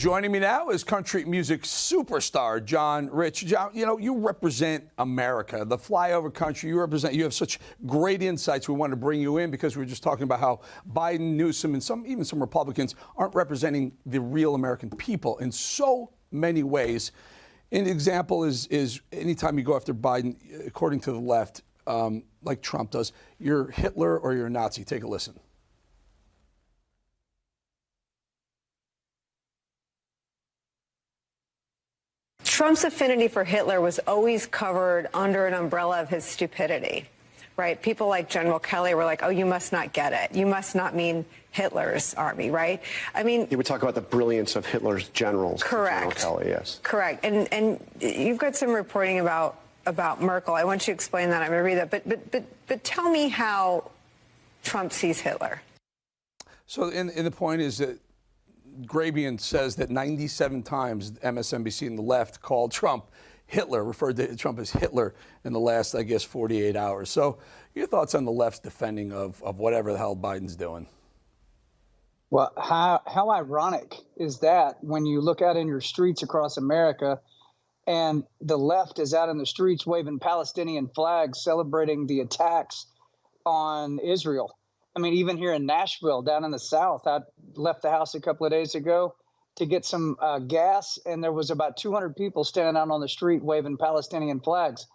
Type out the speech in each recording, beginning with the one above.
Joining me now is country music superstar John Rich. John, you know, you represent America, the flyover country. You have such great insights. We wanted to bring you in because we were just talking about how Biden, Newsom, and even some Republicans aren't representing the real American people in so many ways. An example is anytime you go after Biden, according to the left, like Trump does, you're Hitler or you're a Nazi. Take a listen. Trump's affinity for Hitler was always covered under an umbrella of his stupidity, right? People like General Kelly were like, oh, you must not get it. You must not mean Hitler's army, right? I mean, you would talk about the brilliance of Hitler's generals. Correct. General Kelly, yes. Correct. And you've got some reporting about Merkel. I want you to explain that. I'm going to read that. But tell me how Trump sees Hitler. So, and the point is that Grabian says that 97 times MSNBC and the left called Trump Hitler, referred to Trump as Hitler in the last, I guess, 48 hours. So your thoughts on the left's defending of whatever the hell Biden's doing? Well, how ironic is that when you look out in your streets across America and the left is out in the streets waving Palestinian flags, celebrating the attacks on Israel. I mean, even here in Nashville, down in the South, I left the house a couple of days ago to get some gas, and there was about 200 people standing out on the street waving Palestinian flags.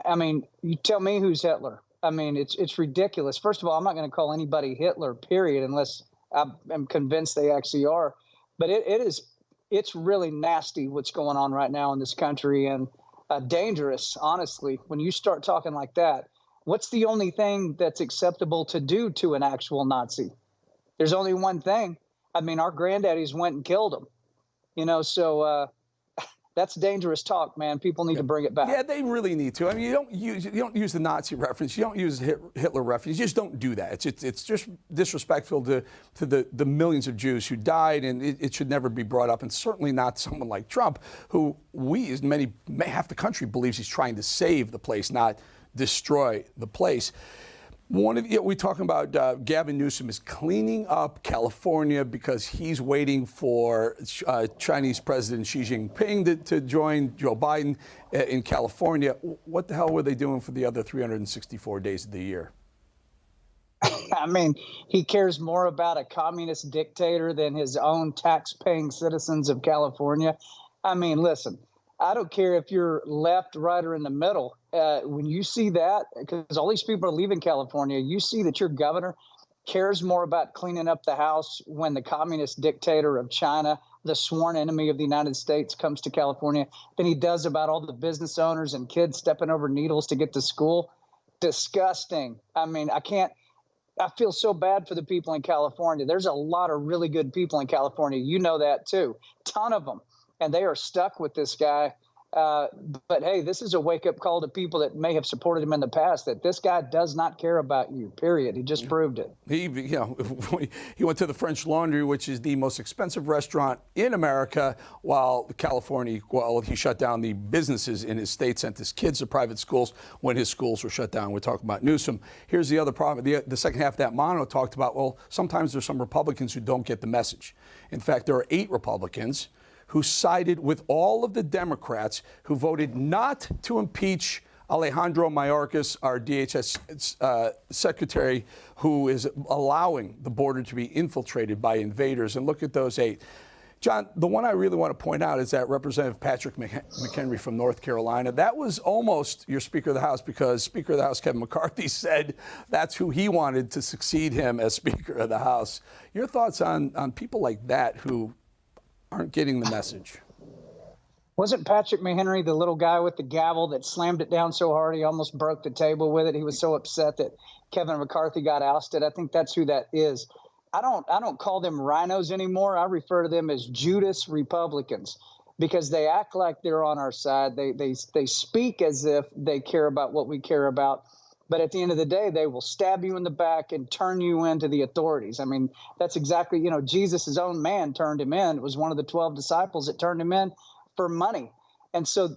I mean, you tell me who's Hitler. I mean, it's ridiculous. First of all, I'm not going to call anybody Hitler, period, unless I'm convinced they actually are. But it's really nasty what's going on right now in this country, and dangerous, honestly, when you start talking like that. What's the only thing that's acceptable to do to an actual Nazi? There's only one thing. I mean, our granddaddies went and killed him, you know, so that's dangerous talk, man. People need to bring it back. Yeah, they really need to. I mean, you don't use the Nazi reference. You don't use the Hitler reference. You just don't do that. It's just disrespectful to the millions of Jews who died, and it should never be brought up, and certainly not someone like Trump, who half the country believes he's trying to save the place, not destroy the place. We're talking about Gavin Newsom is cleaning up California because he's waiting for Chinese President Xi Jinping to join Joe Biden in California. What the hell were they doing for the other 364 days of the year? I mean, he cares more about a communist dictator than his own tax-paying citizens of California. I mean, listen, I don't care if you're left, right, or in the middle. When you see that, because all these people are leaving California, you see that your governor cares more about cleaning up the house when the communist dictator of China, the sworn enemy of the United States, comes to California than he does about all the business owners and kids stepping over needles to get to school. Disgusting. I mean, I feel so bad for the people in California. There's a lot of really good people in California. You know that too. Ton of them. And they are stuck with this guy. But hey, this is a wake-up call to people that may have supported him in the past, that this guy does not care about you, period. He just proved it. He went to the French Laundry, which is the most expensive restaurant in America, while he shut down the businesses in his state, sent his kids to private schools when his schools were shut down. We're talking about Newsom. Here's the other problem. The second half of that mono talked about, well, sometimes there's some Republicans who don't get the message. In fact, there are 8 Republicans who sided with all of the Democrats who voted not to impeach Alejandro Mayorkas, our DHS secretary, who is allowing the border to be infiltrated by invaders. And look at those 8. John, the one I really want to point out is that Representative Patrick McHenry from North Carolina. That was almost your Speaker of the House, because Speaker of the House Kevin McCarthy said that's who he wanted to succeed him as Speaker of the House. Your thoughts on people like that who aren't getting the message? Wasn't Patrick McHenry the little guy with the gavel that slammed it down so hard he almost broke the table with it? He was so upset that Kevin McCarthy got ousted. I think that's who that is. I don't call them rhinos anymore. I refer to them as Judas Republicans, because they act like they're on our side. They speak as if they care about what we care about. But at the end of the day, they will stab you in the back and turn you into the authorities. I mean, that's exactly, Jesus' own man turned him in. It was one of the 12 disciples that turned him in for money. And so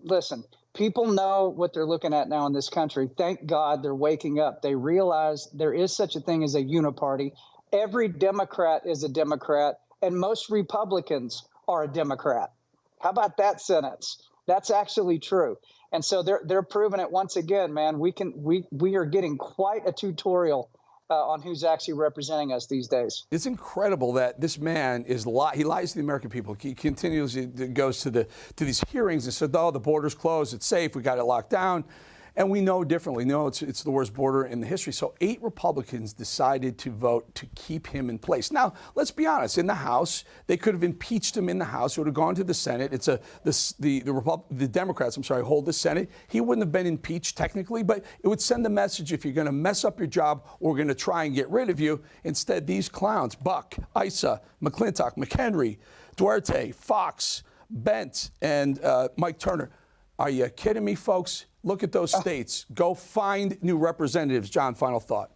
listen, people know what they're looking at now in this country. Thank God they're waking up. They realize there is such a thing as a uniparty. Every Democrat is a Democrat. and most Republicans are a Democrat. How about that sentence? That's actually true. And so they're proving it once again, man. We are getting quite a tutorial on who's actually representing us these days. It's incredible that this man he lies to the American people. He continuously goes to these hearings and says, "Oh, the border's closed. It's safe. We got it locked down." And we know differently. No, it's the worst border in the history. So 8 Republicans decided to vote to keep him in place. Now, let's be honest. In the House, they could have impeached him in the House. It would have gone to the Senate. The Democrats, hold the Senate. He wouldn't have been impeached technically, but it would send a message: if you're going to mess up your job, we're going to try and get rid of you. Instead, these clowns, Buck, Issa, McClintock, McHenry, Duarte, Fox, Bent, and Mike Turner. Are you kidding me, folks? Look at those states. Go find new representatives. John, final thought.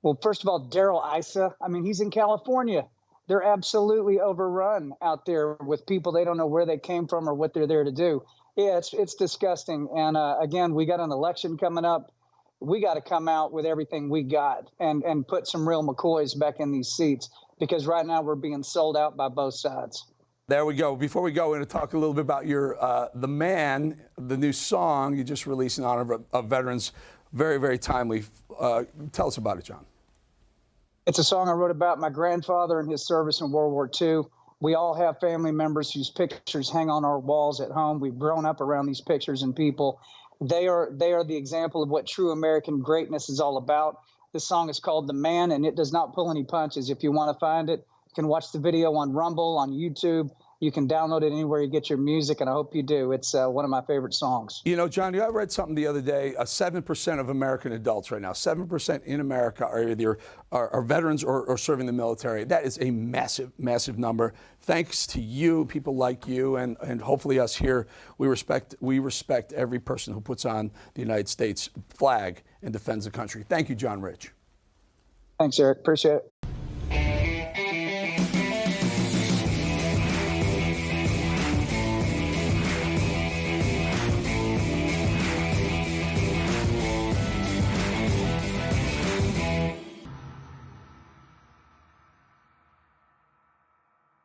Well, first of all, Darrell Issa, I mean, he's in California. They're absolutely overrun out there with people. They don't know where they came from or what they're there to do. Yeah, it's disgusting. And again, we got an election coming up. We got to come out with everything we got and put some real McCoys back in these seats, because right now we're being sold out by both sides. There we go. Before we go, we're going to talk a little bit about your The Man, the new song you just released in honor of veterans. Very, very timely. Tell us about it, John. It's a song I wrote about my grandfather and his service in World War II. We all have family members whose pictures hang on our walls at home. We've grown up around these pictures and people. They are the example of what true American greatness is all about. This song is called The Man, and it does not pull any punches. If you want to find it, you can watch the video on Rumble, on YouTube. You can download it anywhere you get your music, and I hope you do. It's one of my favorite songs. You know, John, I read something the other day. 7% of American adults right now, 7% in America are either are veterans or serving the military. That is a massive, massive number. Thanks to you, people like you, and hopefully us here, we respect every person who puts on the United States flag and defends the country. Thank you, John Rich. Thanks, Eric. Appreciate it.